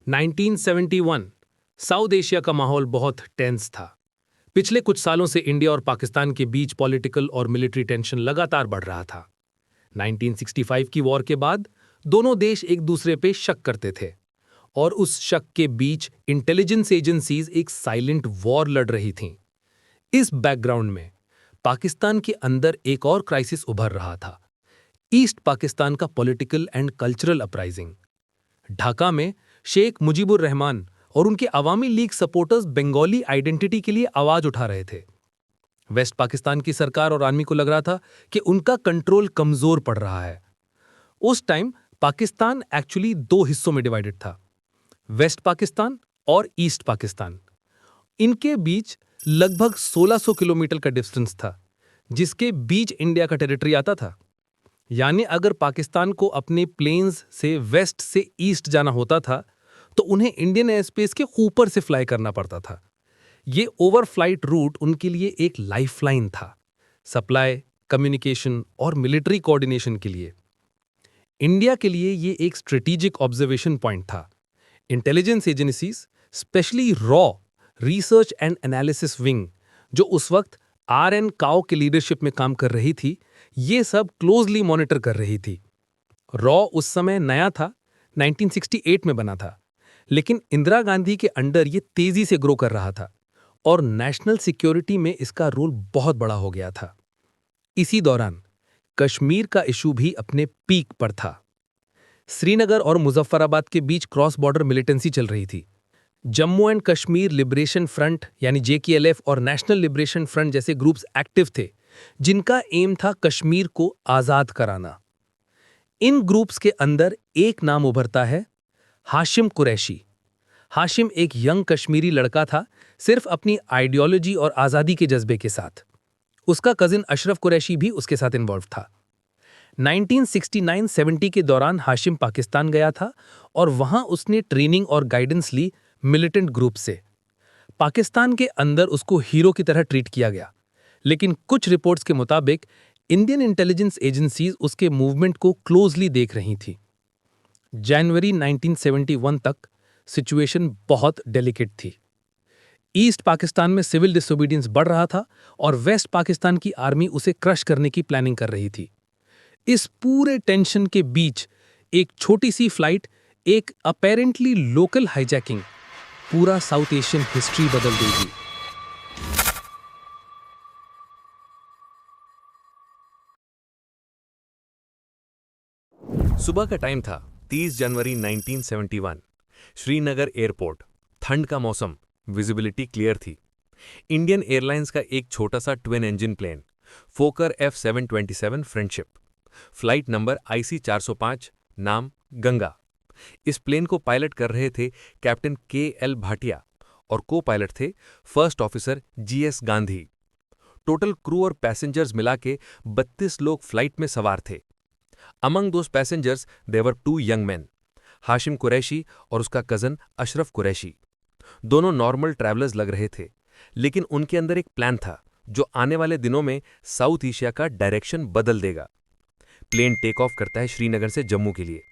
1971 south Asia का माहौल बहुत टेंस था। पिछले कुछ सालों से इंडिया और पाकिस्तान के बीच पॉलिटिकल और मिलिट्री टेंशन लगातार बढ़ रहा था। 1965 की वॉर के बाद दोनों देश एक दूसरे पे शक करते थे और उस शक के बीच इंटेलिजेंस एजेंसीज एक साइलेंट वॉर लड़ रही थीं। इस बैकग्राउंड में पाकिस्तान के अंदर एक और क्राइसिस उभर रहा था, ईस्ट पाकिस्तान का political and cultural uprising. Dhaka में शेख मुजीबुर रहमान और उनके अवामी लीग सपोर्टर्स बंगाली आइडेंटिटी के लिए आवाज उठा रहे थे। वेस्ट पाकिस्तान की सरकार और आर्मी को लग रहा था कि उनका कंट्रोल कमजोर पड़ रहा है। उस टाइम पाकिस्तान एक्चुअली दो हिस्सों में डिवाइडेड था, वेस्ट पाकिस्तान और ईस्ट पाकिस्तान। इनके बीच लगभग 1600 किलोमीटर का डिस्टेंस था, जिसके बीच इंडिया का टेरिटरी आता था। यानी अगर पाकिस्तान को अपने प्लेन्स से वेस्ट से ईस्ट जाना होता था तो उन्हें इंडियन एयर स्पेस के ऊपर से फ्लाई करना पड़ता था। ये ओवरफ्लाइट रूट उनके लिए एक लाइफलाइन था, सप्लाई, कम्युनिकेशन और मिलिट्री कोऑर्डिनेशन के लिए। इंडिया के लिए ये एक स्ट्रेटेजिक ऑब्जर्वेशन पॉइंट था। Intelligence agencies, specially raw research and Analysis wing, जो उस वक्त RN काओ के लीडरशिप में काम कर रही थी, ये सब क्लोजली मॉनिटर कर रही थी। रॉ उस समय नया था, 1968 में बना था, लेकिन इंदिरा गांधी के अंडर ये तेजी से ग्रो कर रहा था और नेशनल सिक्योरिटी में इसका रोल बहुत बड़ा हो गया था। इसी दौरान कश्मीर का इशू भी अपने पीक पर था। श्रीनगर और मुजफ्फराबाद के बीच क्रॉस बॉर्डर मिलिटेंसी चल रही थी। Jammu and Kashmir liberation front यानी JKLF और नेशनल लिबरेशन फ्रंट जैसे ग्रुप्स एक्टिव थे, जिनका एम था कश्मीर को आजाद कराना। इन ग्रुप्स के अंदर एक नाम उभरता है, हाशिम कुरैशी। हाशिम एक यंग कश्मीरी लड़का था, सिर्फ अपनी आइडियोलॉजी और आज़ादी के जज्बे के साथ। उसका कजिन अशरफ कुरैशी भी उसके साथ इन्वॉल्व था। 1969-70 के दौरान हाशिम पाकिस्तान गया था और वहां उसने ट्रेनिंग और गाइडेंस ली मिलिटेंट ग्रुप से। पाकिस्तान के अंदर उसको हीरो की तरह ट्रीट किया गया, लेकिन कुछ रिपोर्ट्स के मुताबिक इंडियन इंटेलिजेंस एजेंसीज उसके मूवमेंट को क्लोजली देख रही थी। जनवरी 1971 तक सिचुएशन बहुत डेलिकेट थी। ईस्ट पाकिस्तान में सिविल डिसोबीडियंस बढ़ रहा था और वेस्ट पाकिस्तान की आर्मी उसे क्रश करने की प्लानिंग कर रही थी। इस पूरे टेंशन के बीच एक छोटी सी फ्लाइट, एक अपेरेंटली लोकल हाईजैकिंग, पूरा साउथ एशियन हिस्ट्री बदल देगी। सुबह का टाइम था, 30 जनवरी 1971। श्रीनगर एयरपोर्ट, ठंड का मौसम, विजिबिलिटी क्लियर थी। इंडियन एयरलाइंस का एक छोटा सा twin engine plane, Fokker F727 Friendship, flight number IC 405, नाम गंगा। इस प्लेन को पायलट कर रहे थे कैप्टन KL भाटिया और को पायलट थे first officer GS Gandhi. Total crew और पैसेंजर्स मिला के 32 लोग फ्लाइट में सवार थे। Among those passengers, there were 2 young men, Hashim Qureshi और उसका कजन अशरफ कुरैशी। दोनों नॉर्मल ट्रैवलर्स लग रहे थे, लेकिन उनके अंदर एक प्लान था जो आने वाले दिनों में साउथ एशिया का डायरेक्शन बदल देगा। प्लेन टेक ऑफ करता है श्रीनगर से जम्मू के लिए।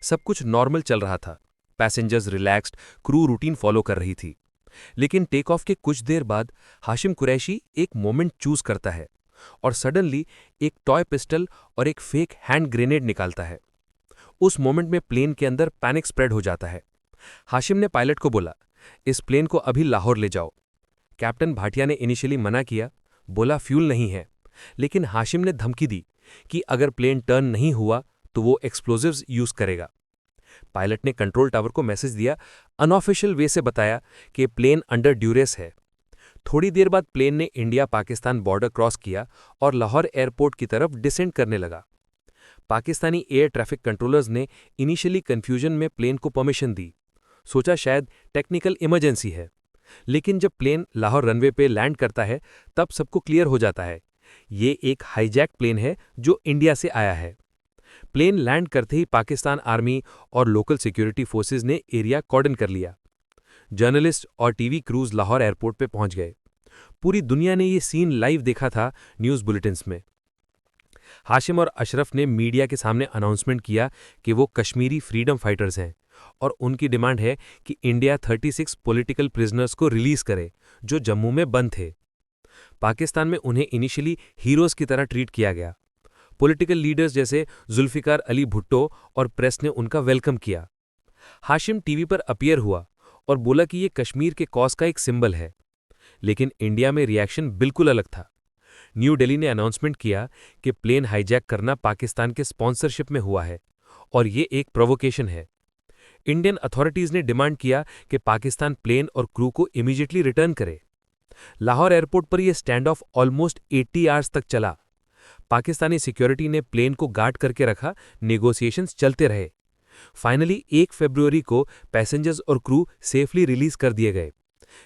सब कुछ नॉर्मल चल रहा था, passengers relaxed, crew routine follow कर रही थी। लेकिन टेक ऑफ के कुछ देर बाद हाशिम कुरैशी एक मोमेंट चूज करता है और सडनली एक टॉय पिस्टल और एक फेक हैंड ग्रेनेड निकालता है। उस मोमेंट में प्लेन के अंदर पैनिक स्प्रेड हो जाता है। हाशिम ने पायलट को बोला, इस प्लेन को अभी लाहौर ले जाओ। कैप्टन भाटिया ने इनिशियली मना किया, बोला फ्यूल नहीं है, लेकिन हाशिम ने धमकी दी कि अगर प्लेन टर्न नहीं हुआ तो वो एक्सप्लोजिव्स यूज करेगा। पायलट ने कंट्रोल टावर को मैसेज दिया, अनऑफिशियल वे से बताया कि प्लेन अंडर ड्यूरेस है। थोड़ी देर बाद प्लेन ने इंडिया पाकिस्तान बॉर्डर क्रॉस किया और लाहौर एयरपोर्ट की तरफ डिसेंड करने लगा। पाकिस्तानी एयर ट्रैफिक कंट्रोलर्स ने इनिशियली कंफ्यूजन में प्लेन को परमिशन दी, सोचा शायद टेक्निकल इमरजेंसी है। लेकिन जब प्लेन लाहौर रनवे पे लैंड करता है तब सबको क्लियर हो जाता है, ये एक हाईजैक प्लेन है जो इंडिया से आया है। प्लेन लैंड करते ही पाकिस्तान आर्मी और लोकल सिक्योरिटी फोर्सेज ने एरिया कॉर्डन कर लिया। जर्नलिस्ट और टीवी क्रूज लाहौर एयरपोर्ट पे पहुंच गए। पूरी दुनिया ने ये सीन लाइव देखा था न्यूज़ बुलेटिन्स में। हाशिम और अशरफ ने मीडिया के सामने अनाउंसमेंट किया कि वो कश्मीरी फ्रीडम फाइटर्स हैं और उनकी डिमांड है कि इंडिया 36 पॉलिटिकल प्रिजनर्स को रिलीज करे जो जम्मू में बंद थे। पाकिस्तान में उन्हें इनिशियली हीरोज की तरह ट्रीट किया गया। पॉलिटिकल लीडर्स जैसे जुल्फिकार अली भुट्टो और प्रेस ने उनका वेलकम किया। हाशिम टीवी पर अपीयर हुआ और बोला कि ये कश्मीर के कॉज का एक सिंबल है। लेकिन इंडिया में रिएक्शन बिल्कुल अलग था। न्यू दिल्ली ने अनाउंसमेंट किया कि प्लेन हाईजैक करना पाकिस्तान के स्पॉन्सरशिप में हुआ है और ये एक प्रोवोकेशन है। इंडियन अथॉरिटीज ने डिमांड किया कि पाकिस्तान प्लेन और क्रू को इमीडिएटली रिटर्न करे। लाहौर एयरपोर्ट पर यह स्टैंड ऑफ ऑलमोस्ट 80 आवर्स तक चला। पाकिस्तानी सिक्योरिटी ने प्लेन को गार्ड करके रखा, नेगोशिएशंस चलते रहे। फाइनली 1 फरवरी को पैसेंजर्स और क्रू सेफली रिलीज कर दिए गए,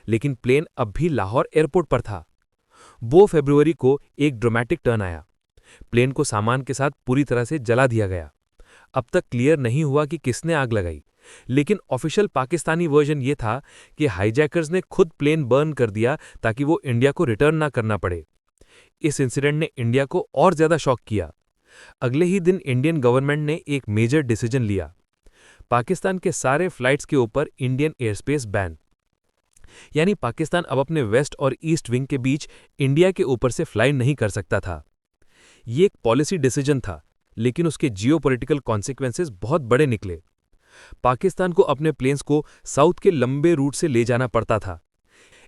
लेकिन प्लेन अब भी लाहौर एयरपोर्ट पर था। 2 फरवरी को एक ड्रामेटिक टर्न आया। प्लेन को सामान के साथ पूरी तरह से जला दिया गया। अब तक क्लियर नहीं हुआ कि किसने आग लगाई, लेकिन ऑफिशियल पाकिस्तानी वर्जन ये था कि हाईजैकर्स ने खुद प्लेन बर्न कर दिया ताकि वो इंडिया को रिटर्न ना करना पड़े। इस इंसिडेंट ने इंडिया को और ज्यादा शॉक किया। अगले ही दिन इंडियन गवर्नमेंट ने एक मेजर डिसीजन लिया। पाकिस्तान के सारे फ्लाइट्स के ऊपर इंडियन एयरस्पेस बैन, यानी पाकिस्तान अब अपने वेस्ट और ईस्ट विंग के बीच इंडिया के ऊपर से फ्लाई नहीं कर सकता था। ये एक पॉलिसी डिसीजन था, लेकिन उसके जियोपॉलिटिकल कॉन्सिक्वेंसेस बहुत बड़े निकले। पाकिस्तान को अपने प्लेन्स को साउथ के लंबे रूट से ले जाना पड़ता था।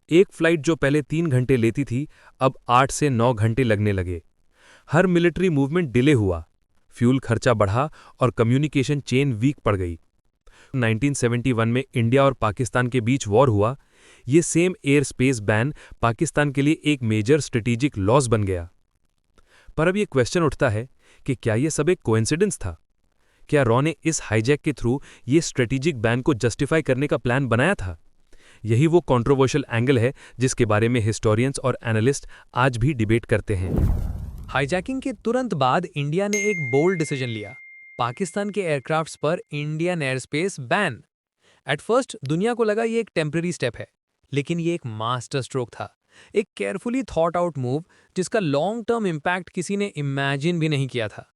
एक फ्लाइट जो पहले 3 घंटे लेती थी, अब 8 से 9 घंटे लगने लगे। हर मिलिट्री मूवमेंट डिले हुआ, फ्यूल खर्चा बढ़ा और कम्युनिकेशन चेन वीक पड़ गई। 1971 में इंडिया और पाकिस्तान के बीच वॉर हुआ। ये same air space ban Pakistan के लिए एक मेजर स्ट्रेटेजिक लॉस बन गया। पर अब ये क्वेश्चन उठता है कि क्या ये सब एक कोइंसिडेंस था? क्या रॉ ने इस हाईजैक के थ्रू ये स्ट्रेटेजिक बैन को जस्टिफाई करने का प्लान बनाया था? यही वो कंट्रोवर्शियल एंगल है जिसके बारे में हिस्टोरियंस और एनालिस्ट आज भी डिबेट करते हैं। हाईजैकिंग के तुरंत बाद इंडिया ने एक बोल्ड डिसीजन लिया, पाकिस्तान के एयरक्राफ्ट्स पर Indian aerospace ban. At first दुनिया को लगा ये एक टेम्पररी स्टेप है, लेकिन ये एक मास्टर स्ट्रोक था, एक केयरफुली थॉट आउट मूव जिसका लॉन्ग टर्म इम्पैक्ट किसी ने इमेजिन भी नहीं किया था।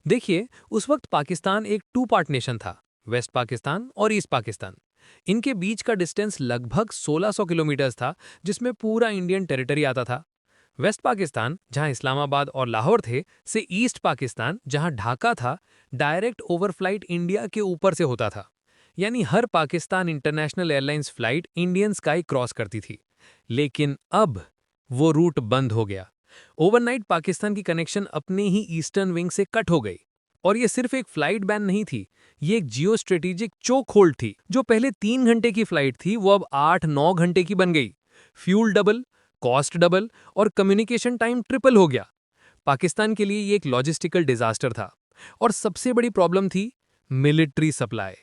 देखिए, उस वक्त पाकिस्तान एक 2 पार्ट नेशन था, वेस्ट पाकिस्तान और ईस्ट पाकिस्तान। इनके बीच का डिस्टेंस लगभग 1600 किलोमीटर था, जिसमें पूरा इंडियन टेरिटरी आता था। वेस्ट पाकिस्तान, जहां इस्लामाबाद और लाहौर थे, से ईस्ट पाकिस्तान, जहां ढाका था, डायरेक्ट ओवरफ्लाइट इंडिया के ऊपर से होता था। यानी हर Pakistan international airlines flight Indian sky cross करती थी। लेकिन अब वो रूट बंद हो गया। ओवरनाइट पाकिस्तान की कनेक्शन अपने ही ईस्टर्न विंग से कट हो गई। और ये सिर्फ एक फ्लाइट बैन नहीं थी, ये एक जियो स्ट्रेटेजिक चोक होल्ड थी। जो पहले 3 घंटे की फ्लाइट थी, वो अब 8-9 घंटे की बन गई। फ्यूल डबल, कॉस्ट डबल और कम्युनिकेशन टाइम ट्रिपल हो गया। पाकिस्तान के लिए ये एक लॉजिस्टिकल डिजास्टर था। और सबसे बड़ी प्रॉब्लम थी मिलिट्री सप्लाई।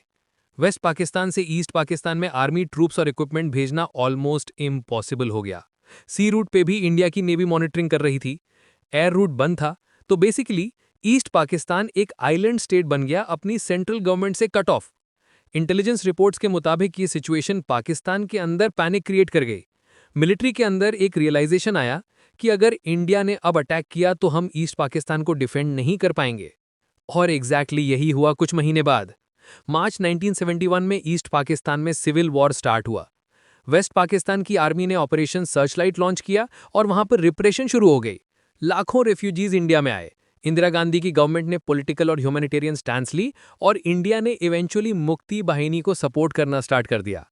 वेस्ट पाकिस्तान से ईस्ट पाकिस्तान में आर्मी ट्रूप्स और इक्विपमेंट भेजना ऑलमोस्ट इम्पॉसिबल हो गया। सी रूट पे भी इंडिया की नेवी मॉनिटरिंग कर रही थी। एयर रूट बंद था, तो बेसिकली ईस्ट पाकिस्तान एक आइलैंड स्टेट बन गया, अपनी सेंट्रल गवर्नमेंट से कट ऑफ। इंटेलिजेंस रिपोर्ट्स के मुताबिक ये सिचुएशन पाकिस्तान के अंदर पैनिक क्रिएट कर गई। मिलिट्री के अंदर एक रियलाइजेशन आया कि अगर इंडिया ने अब अटैक किया तो हम ईस्ट पाकिस्तान को डिफेंड नहीं कर पाएंगे। और एग्जैक्टली यही हुआ कुछ महीने बाद। मार्च 1971 में ईस्ट पाकिस्तान में सिविल वॉर स्टार्ट हुआ। वेस्ट पाकिस्तान की आर्मी ने ऑपरेशन सर्चलाइट लॉन्च किया और वहां पर रिप्रेशन शुरू हो गई। लाखों रेफ्यूजीज इंडिया में आए। इंदिरा गांधी की गवर्नमेंट ने पॉलिटिकल और ह्यूमैनिटेरियन स्टैंड ली और इंडिया ने इवेंचुअली मुक्ति बाहिनी को सपोर्ट करना स्टार्ट कर दिया।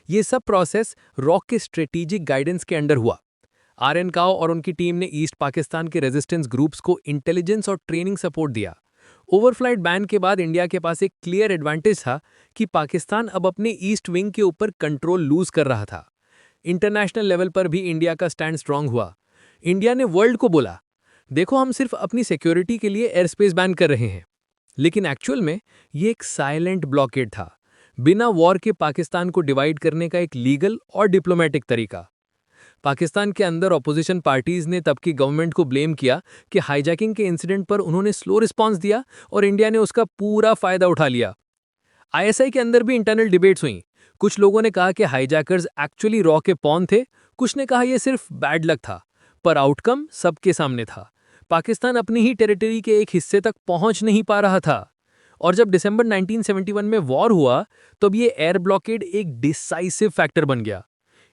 ये सब प्रोसेस रॉक के स्ट्रेटेजिक गाइडेंस के अंडर हुआ। आर.एन. काओ और उनकी टीम ने ईस्ट पाकिस्तान के रेजिस्टेंस ग्रुप्स को इंटेलिजेंस और ट्रेनिंग सपोर्ट दिया। ओवरफ्लाइट बैन के बाद इंडिया के पास एक क्लियर एडवांटेज था कि पाकिस्तान अब अपने ईस्ट विंग के ऊपर कंट्रोल लूज कर रहा था। इंटरनेशनल लेवल पर भी इंडिया का स्टैंड स्ट्रांग हुआ। इंडिया ने वर्ल्ड को बोला, देखो हम सिर्फ अपनी सिक्योरिटी के लिए एयर स्पेस बैन कर रहे हैं। लेकिन एक्चुअल में ये एक साइलेंट ब्लॉकेड था, बिना वॉर के पाकिस्तान को डिवाइड करने का एक लीगल और डिप्लोमेटिक तरीका। पाकिस्तान के अंदर ऑपोजिशन पार्टीज ने तब की गवर्नमेंट को ब्लेम किया कि हाईजैकिंग के इंसिडेंट पर उन्होंने स्लो रिस्पांस दिया और इंडिया ने उसका पूरा फायदा उठा लिया। आईएसआई के अंदर भी इंटरनल डिबेट्स हुई। कुछ लोगों ने कहा कि हाईजैकर्स एक्चुअली रॉ के पॉन थे, कुछ ने कहा यह सिर्फ बैड लक था, पर आउटकम सबके सामने था। पाकिस्तान अपनी ही टेरिटरी के एक हिस्से तक पहुंच नहीं पा रहा था। और जब दिसंबर 1971 में वॉर हुआ तब ये एयर ब्लॉकेड एक डिसाइसिव फैक्टर बन गया।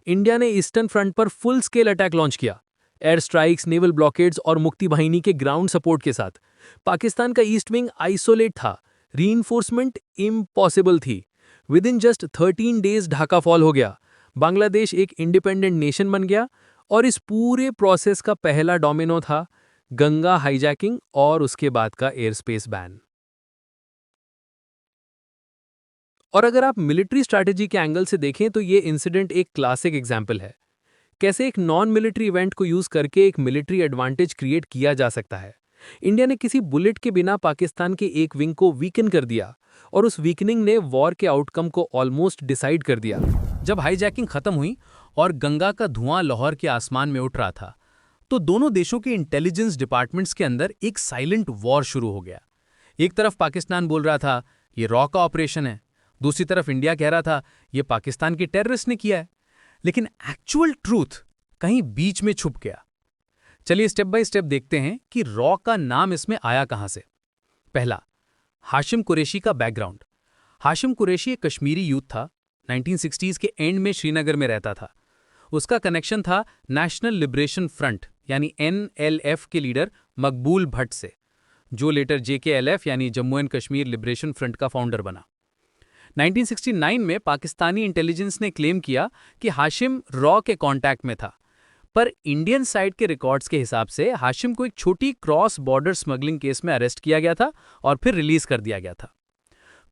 इंडिया ने ईस्टर्न फ्रंट पर फुल स्केल अटैक लॉन्च किया, एयर स्ट्राइक्स, नेवल ब्लॉकेड्स और मुक्ति बाहिनी के ग्राउंड सपोर्ट के साथ। पाकिस्तान का ईस्ट विंग आइसोलेट था, रीइंफोर्समेंट इम्पॉसिबल थी। With in just 13 days Dhaka fall हो गया, बांग्लादेश एक इंडिपेंडेंट नेशन बन गया और इस पूरे प्रोसेस का पहला डोमिनो था गंगा हाईजैकिंग और उसके बाद का एयर स्पेस बैन। और अगर आप मिलिट्री स्ट्रैटेजी के एंगल से देखें तो ये इंसिडेंट एक क्लासिक एग्जाम्पल है, कैसे एक नॉन मिलिट्री इवेंट को यूज करके एक मिलिट्री एडवांटेज क्रिएट किया जा सकता है। इंडिया ने किसी बुलेट के बिना पाकिस्तान के एक विंग को वीकन कर दिया और उस वीकनिंग ने वॉर के आउटकम को ऑलमोस्ट डिसाइड कर दिया। जब हाईजैकिंग खत्म हुई और गंगा का धुआं लाहौर के आसमान में उठ रहा था, तो दोनों देशों के इंटेलिजेंस डिपार्टमेंट्स के अंदर एक साइलेंट वॉर शुरू हो गया। एक तरफ पाकिस्तान बोल रहा था ये रॉ का ऑपरेशन है, दूसरी तरफ इंडिया कह रहा था ये पाकिस्तान के टेररिस्ट ने किया है। लेकिन एक्चुअल ट्रूथ कहीं बीच में छुप गया। चलिए स्टेप बाय स्टेप देखते हैं कि रॉ का नाम इसमें आया कहां से। पहला, हाशिम कुरैशी का बैकग्राउंड। हाशिम कुरैशी एक कश्मीरी यूथ था, 1960s के एंड में श्रीनगर में रहता था। उसका कनेक्शन था नेशनल लिबरेशन फ्रंट यानी NLF के लीडर मकबूल भट्ट से, जो लेटर JKLF यानी Jammu and Kashmir liberation front का फाउंडर बना। 1969 में पाकिस्तानी इंटेलिजेंस ने क्लेम किया कि हाशिम रॉ के कांटेक्ट में था, पर इंडियन साइड के रिकॉर्ड्स के हिसाब से हाशिम को एक छोटी क्रॉस बॉर्डर स्मगलिंग केस में अरेस्ट किया गया था और फिर रिलीज कर दिया गया था।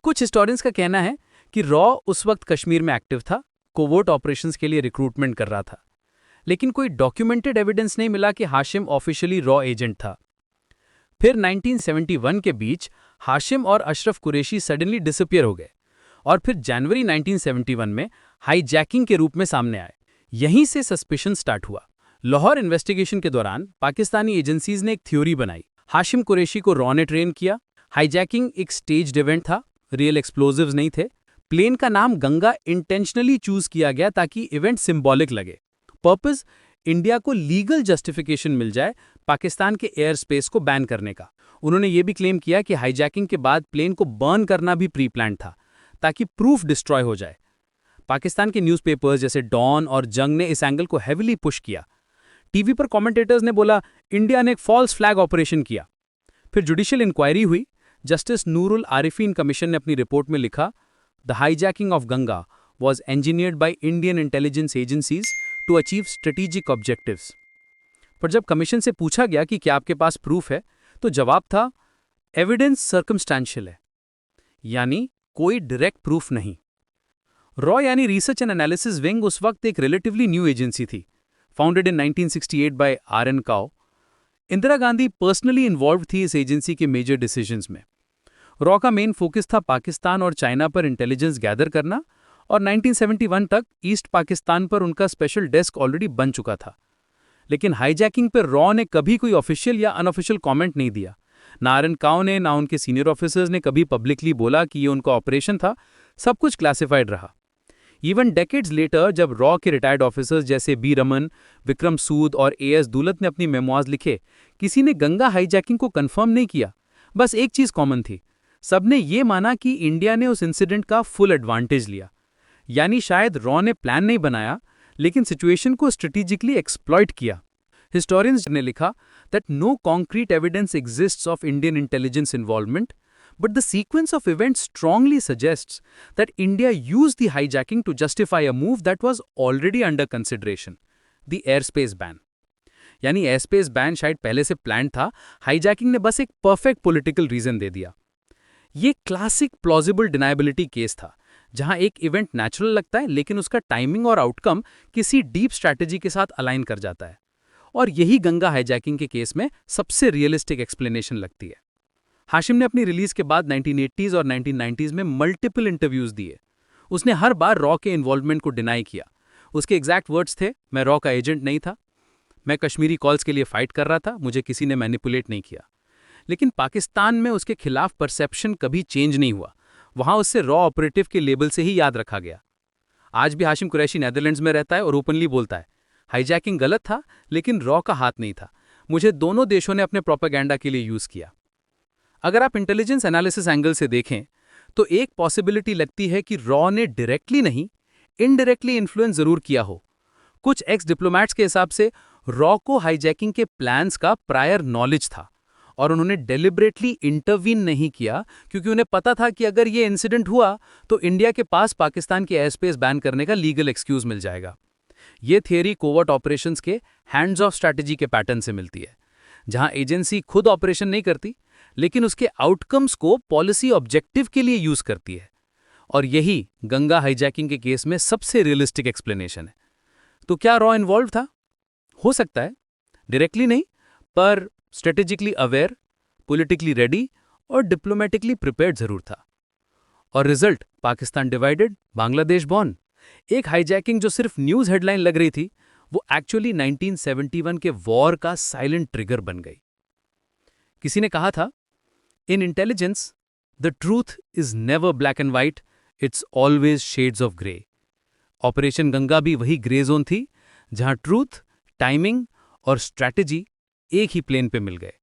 कुछ हिस्टोरियंस का कहना है कि रॉ उस वक्त कश्मीर में एक्टिव था, कोवर्ट ऑपरेशंस के लिए रिक्रूटमेंट कर रहा था, लेकिन कोई डॉक्यूमेंटेड एविडेंस नहीं मिला कि हाशिम ऑफिशियली रॉ एजेंट था। फिर 1971 के बीच हाशिम और अशरफ कुरैशी सडनली डिसअपीयर हो गए और फिर जनवरी 1971 में हाईजैकिंग के रूप में सामने आए। यहीं से सस्पिशन स्टार्ट हुआ। लाहौर इन्वेस्टिगेशन के दौरान पाकिस्तानी एजेंसीज ने एक थ्योरी बनाई। हाशिम कुरैशी को रॉ ने ट्रेन किया। हाईजैकिंग एक स्टेज्ड इवेंट था, रियल एक्सप्लोजिव्स नहीं थे। प्लेन का नाम गंगा इंटेंशनली चूज किया गया ताकि इवेंट सिंबॉलिक लगे। पर्पस, इंडिया को लीगल जस्टिफिकेशन मिल जाए पाकिस्तान के एयर स्पेस को बैन करने का। उन्होंने ये भी क्लेम किया कि हाईजैकिंग के बाद प्लेन को बर्न करना भी प्री प्लान था ताकि प्रूफ डिस्ट्रॉय हो जाए। पाकिस्तान के न्यूज़पेपर्स जैसे डॉन और जंग ने इस एंगल को हेविली पुश किया। टीवी पर कमेंटेटर्स ने बोला इंडिया ने एक फॉल्स फ्लैग ऑपरेशन किया। फिर जुडिशियल इंक्वायरी हुई। जस्टिस नूरुल आरिफीन कमीशन ने अपनी रिपोर्ट में लिखा, the hijacking of Ganga was engineered by Indian intelligence agencies to achieve strategic objectives। पर जब कमीशन से पूछा गया कि क्या आपके पास प्रूफ है, तो जवाब था एविडेंस सर्कमस्टेंशियल है, यानी कोई डायरेक्ट प्रूफ नहीं। रॉ यानी रिसर्च एंड एनालिसिस विंग उस वक्त एक रिलेटिवली न्यू एजेंसी थी, founded in 1968 by RN Kao. Indira Gandhi personally involve थी इस एजेंसी के मेजर डिसीजंस में। रॉ का मेन फोकस था पाकिस्तान और चाइना पर इंटेलिजेंस गैदर करना, और 1971 तक ईस्ट पाकिस्तान पर उनका स्पेशल डेस्क ऑलरेडी बन चुका था। लेकिन हाईजैकिंग पर रॉ ने कभी कोई ऑफिशियल या अनऑफिशियल कमेंट नहीं दिया। ना RN काओ ने, ना उनके सीनियर ऑफिसर्स ने कभी पब्लिकली बोला कि ये उनका ऑपरेशन था। सब कुछ क्लासिफाइड रहा। इवन डेकेड्स लेटर जब रॉ के रिटायर्ड ऑफिसर्स जैसे बी रमन, विक्रम सूद और AS दुलत ने अपनी मेमोइर्स लिखे, किसी ने गंगा हाईजैकिंग को कंफर्म नहीं किया। बस एक चीज कॉमन थी, सबने ये माना कि इंडिया ने उस इंसिडेंट का फुल एडवांटेज लिया। यानी शायद रॉ ने प्लान नहीं बनाया, लेकिन सिचुएशन को स्ट्रेटेजिकली एक्सप्लॉइट किया। हिस्टोरियंस ने लिखा that no concrete evidence exists of Indian intelligence involvement, but the sequence of events strongly suggests that India used the hijacking to justify a move that was already under consideration, the airspace ban। यानी aerospace ban शायद पहले से plan था, hijacking ने बस एक perfect political reason दे दिया। ये क्लासिक प्लॉजिबल डिनाइबिलिटी केस था, जहां एक इवेंट नेचुरल लगता है लेकिन उसका टाइमिंग और आउटकम किसी डीप स्ट्रैटेजी के साथ अलाइन कर जाता है। और यही गंगा हाईजैकिंग के केस में सबसे रियलिस्टिक एक्सप्लेनेशन लगती है। हाशिम ने अपनी रिलीज के बाद 1980s और 1990s में मल्टीपल इंटरव्यूज दिए। उसने हर बार रॉ के इन्वॉल्वमेंट को डिनाई किया। उसके एग्जैक्ट वर्ड्स थे, मैं रॉ का एजेंट नहीं था, मैं कश्मीरी कॉल्स के लिए फाइट कर रहा था, मुझे किसी ने मैनिपुलेट नहीं किया। लेकिन पाकिस्तान में उसके खिलाफ परसेप्शन कभी चेंज नहीं हुआ। वहां उससे रॉ ऑपरेटिव के लेबल से ही याद रखा गया। आज भी हाशिम कुरैशी नेदरलैंड्स में रहता है और ओपनली बोलता है, हाईजैकिंग गलत था लेकिन रॉ का हाथ नहीं था, मुझे दोनों देशों ने अपने प्रोपेगेंडा के लिए यूज किया। अगर आप इंटेलिजेंस एनालिसिस एंगल से देखें तो एक पॉसिबिलिटी लगती है कि रॉ ने डायरेक्टली नहीं, इनडायरेक्टली इन्फ्लुएंस जरूर किया हो। कुछ एक्स डिप्लोमैट्स के हिसाब से रॉ को हाईजैकिंग के प्लान्स का प्रायर नॉलेज था और उन्होंने डेलिबरेटली इंटरवीन नहीं किया क्योंकि उन्हें पता था कि अगर ये इंसिडेंट हुआ तो इंडिया के पास पाकिस्तान के एयर स्पेस बैन करने का लीगल एक्सक्यूज मिल जाएगा। ये थियरी कोवर्ट ऑपरेशंस के हैंड्स ऑफ स्ट्रैटेजी के पैटर्न से मिलती है, जहां एजेंसी खुद ऑपरेशन नहीं करती लेकिन उसके आउटकम्स को पॉलिसी ऑब्जेक्टिव के लिए यूज करती है। और यही गंगा हाईजैकिंग के केस में सबसे रियलिस्टिक एक्सप्लेनेशन है। तो क्या रॉ इन्वॉल्व था? हो सकता है, डायरेक्टली नहीं, पर स्ट्रेटेजिकली अवेयर, पॉलिटिकली रेडी और डिप्लोमेटिकली प्रिपेयर्ड जरूर था। और result, Pakistan divided, Bangladesh born. एक हाईजैकिंग जो सिर्फ न्यूज हेडलाइन लग रही थी, वो एक्चुअली 1971 के वॉर का साइलेंट ट्रिगर बन गई। किसी ने कहा था, इन intelligence the truth is never black and white, it's always shades of grey. Operation Ganga भी वही ग्रे जोन थी, जहां ट्रूथ, टाइमिंग और स्ट्रैटेजी एक ही प्लेन पे मिल गए।